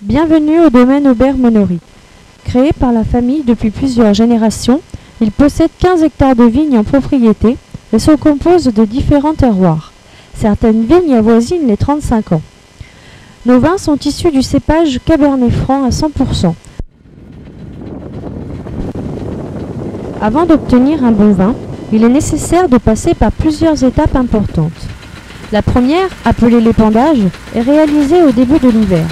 Bienvenue au domaine Aubert-Monory. Créé par la famille depuis plusieurs générations, il possède 15 hectares de vignes en propriété et se compose de différents terroirs. Certaines vignes avoisinent les 35 ans. Nos vins sont issus du cépage Cabernet Franc à 100%. Avant d'obtenir un bon vin, il est nécessaire de passer par plusieurs étapes importantes. La première, appelée l'épandage, est réalisée au début de l'hiver.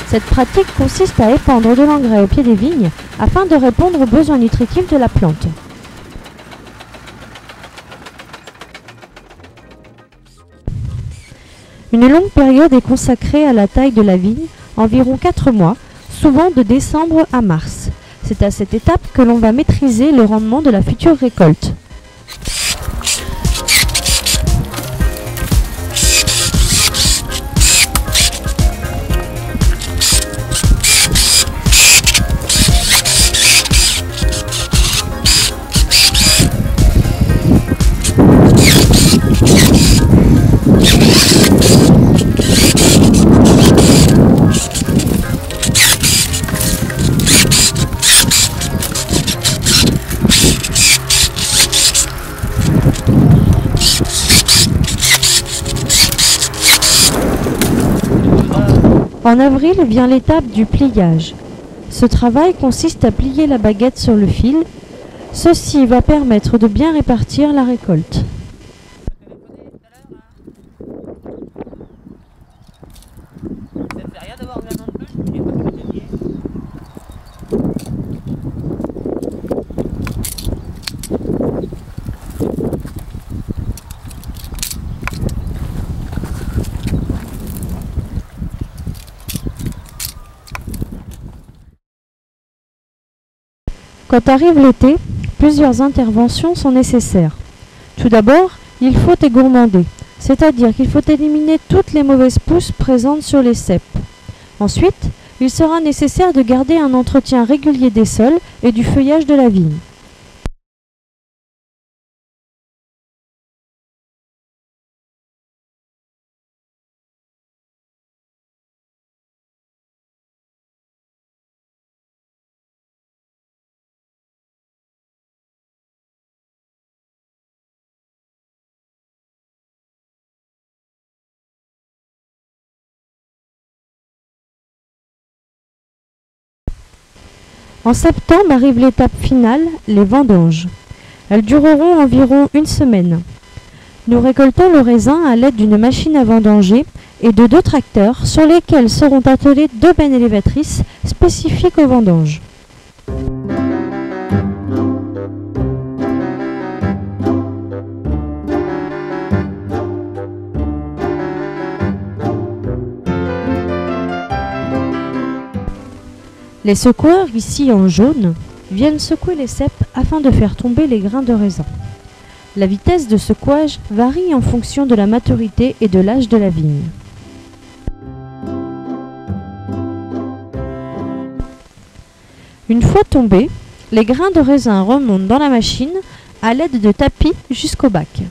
Cette pratique consiste à épandre de l'engrais au pied des vignes afin de répondre aux besoins nutritifs de la plante. Une longue période est consacrée à la taille de la vigne, environ 4 mois, souvent de décembre à mars. C'est à cette étape que l'on va maîtriser le rendement de la future récolte. En avril vient l'étape du pliage. Ce travail consiste à plier la baguette sur le fil. Ceci va permettre de bien répartir la récolte. Ça ne fait rien d'avoir vu un an de plus, je ne pas que vous aimiez. Quand arrive l'été, plusieurs interventions sont nécessaires. Tout d'abord, il faut égourmander, c'est-à-dire qu'il faut éliminer toutes les mauvaises pousses présentes sur les ceps. Ensuite, il sera nécessaire de garder un entretien régulier des sols et du feuillage de la vigne. En septembre arrive l'étape finale, les vendanges. Elles dureront environ une semaine. Nous récoltons le raisin à l'aide d'une machine à vendanger et de 2 tracteurs sur lesquels seront attelées 2 bennes élévatrices spécifiques aux vendanges. Les secoueurs, ici en jaune, viennent secouer les ceps afin de faire tomber les grains de raisin. La vitesse de secouage varie en fonction de la maturité et de l'âge de la vigne. Une fois tombés, les grains de raisin remontent dans la machine à l'aide de tapis jusqu'au bac.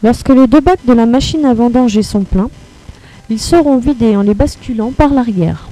Lorsque les 2 bacs de la machine à vendanger sont pleins, ils seront vidés en les basculant par l'arrière.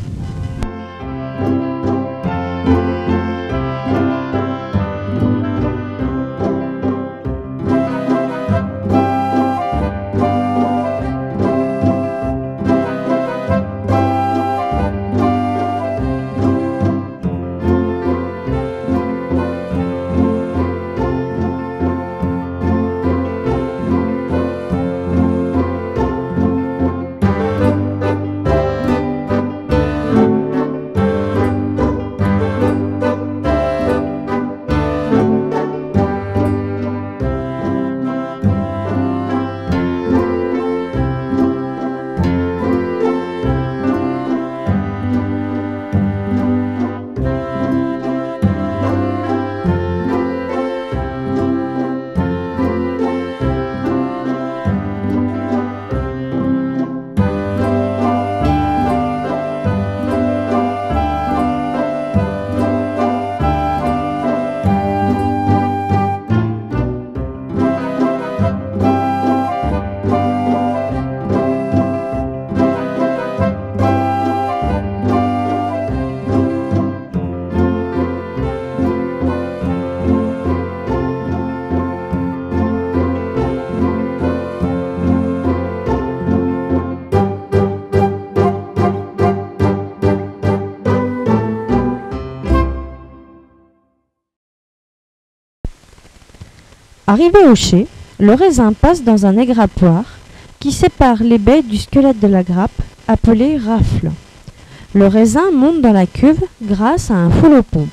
Arrivé au chai, le raisin passe dans un égrappoir qui sépare les baies du squelette de la grappe, appelé rafle. Le raisin monte dans la cuve grâce à un four aux pompes.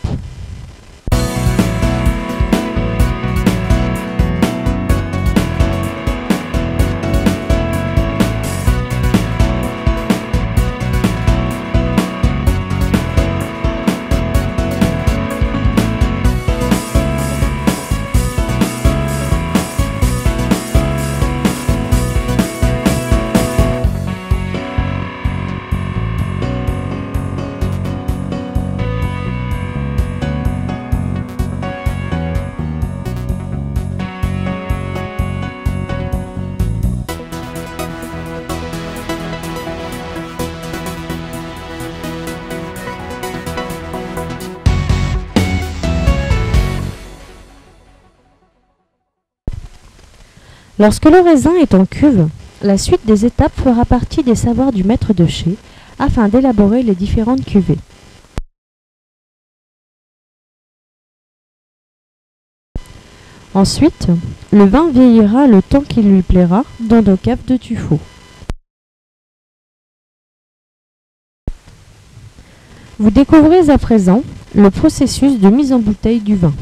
Lorsque le raisin est en cuve, la suite des étapes fera partie des savoirs du maître de chai afin d'élaborer les différentes cuvées. Ensuite, le vin vieillira le temps qu'il lui plaira dans nos caves de tuffeau. Vous découvrez à présent le processus de mise en bouteille du vin.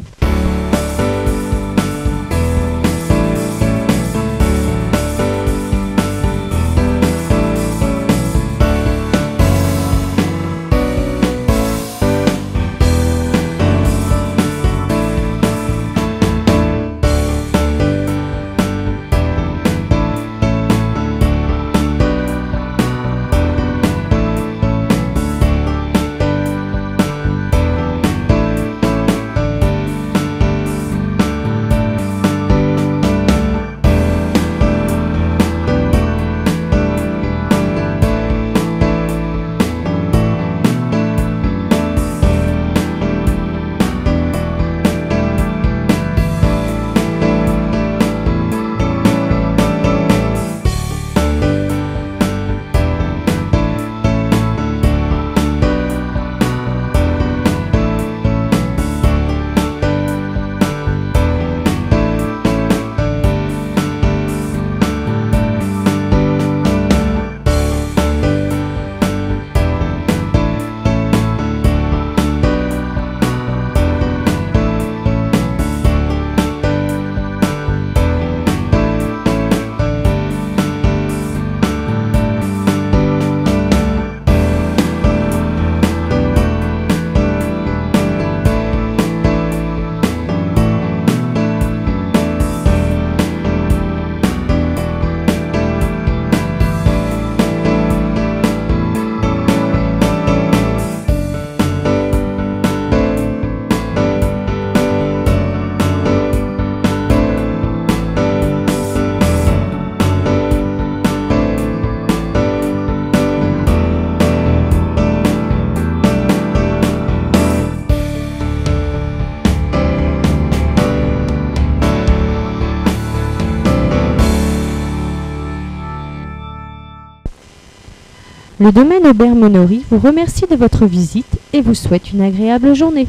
Le domaine Aubert Monory vous remercie de votre visite et vous souhaite une agréable journée.